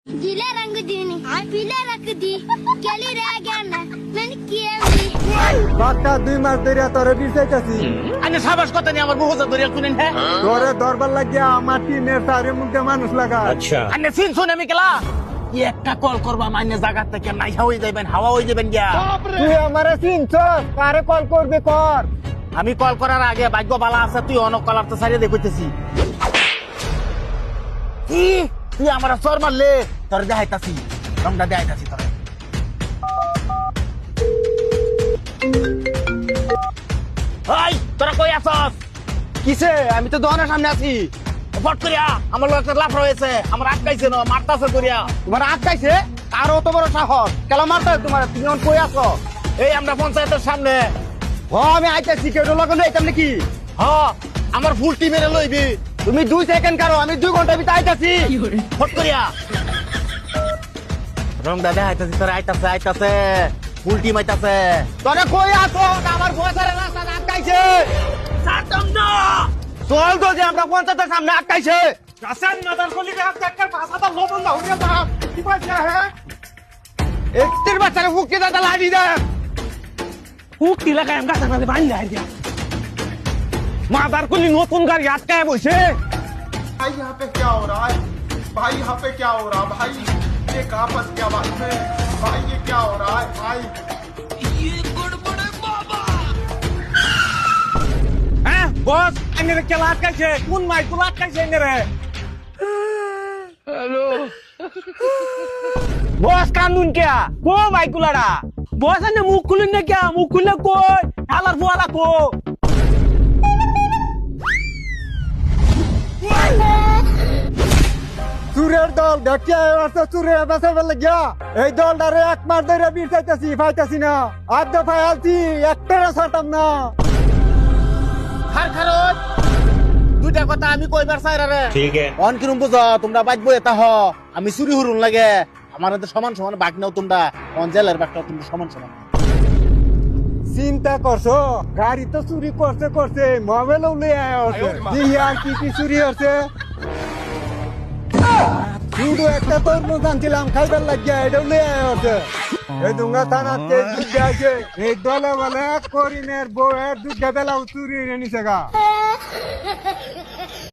गीले रंग दीनी पीले रख दी केली रह गया ना मैंने किए भी বাক্কা 2 মাস ধরে তোরে বিচাইতাছি আনে সাবাস কথা নি আমার বহু ধরে শুনেন হ্যাঁ তোরে দরবার লাগিয়া আমার টিনের তারে মুখে মানুষ লাগা আনে সিন শুনে আমি গেলা একটা কল করবা মাইনে জায়গা থেকে নাই হয়ে যাবেন হাওয়া হয়ে যাবেন গিয়া তুই আমারে চিনছস কারে কল করবে কর আমি কল করার আগে ভাগ্য বালা আছে তুই অনেক কলার তো সারিয়ে দেখতেছি কি তুই আমার সর মারলে তোর দেখাইতাছি রংটা দেখাইতাছি তোর হাই তোরা কই আছস কিসে আমি তো দোকানের সামনে আছি ফট করিয়া আমার লোক লাফ রয়েছে আমার আটকাইছে না মারতাছে করিয়া তোমার আটকাইছে আর অত বড় সাহস কেলা মারতে তোমার তুমি এখন কই আছো এই আমরা পঞ্চায়েতের সামনে ও আমি আইতাছি কেউ লাগানো এইতাম নাকি হ আমার ফুল টিমের লইবি তুমি 2 সেকেন্ড কারো আমি 2 ঘন্টা ভিতরে আইতাছি ফট করিয়া রং দাদা আইতাছে তোর আইতাছে ফুল টিম আইতাছে তোরে কই আছো আমার পয়সার রাস্তা আটকাইছে সাতম না চল তো যে আমরা পঞ্চায়েতের সামনে আটকাইছে রাসায়ন মাদার কলি রে একটা ভাষাটা লবণ দাও রে বাপ কি পাইছে হ্যাঁ একটির বাচ্চারে ফুকি দাদা লাড়ি দে হুক লাগায় আমরা গাছে বাঁধি লাই দিয়া মাদার কলি নতুন গাড়ি আটকায় বইছে भाई यहाँ पे क्या हो रहा है भाई यहाँ पे क्या हो रहा है भाई ये कहाँ फंस गया भाई मैं भाई ये क्या हो रहा है भाई হ্যাঁ বস আইনের কেলা আটকাইছে কোন মাই কোলা আটকাইছে আইনের বস কানুন কে কো মাইকুলাড়া বস আইনে মুখ খুলেন না কে মুখ খুলে কই হালার বুয়ালা কো চুরের দল ডাকিয়া আসছে চুরে বাঁচাবার লাগিয়া এই দলটারে 1 মাস ধরে বিচাইতাছি ফাইতাছি না আর দফায় আলছি একটারে ছাড়তাম না খার খারত দুইটা কথা আমি কইবার চাই রে ঠিক আছে অন কিরম বুঝ তোমরা বাইবো এটা হ আমি চুরি হুরুন লাগে আমার তো সমান সমান বাগ নাও তোমরা অন জেলের বাগটা তোমরা সমান সমান চিন্তা করছো গাড়ি তো চুরি করছে মোবাইলও লয়ে আসছে কি আর কি চুরি হচ্ছে শুধু একটা তরমুজ আনছিলাম খাইবার লাগিয়া এটাও লয়ে আসছে এই দুঙ্গা থানাতে দুধ আছে এই দলে বলে করিনের বউয়ের দুধ বেলাও চুরি এনে নিছে গা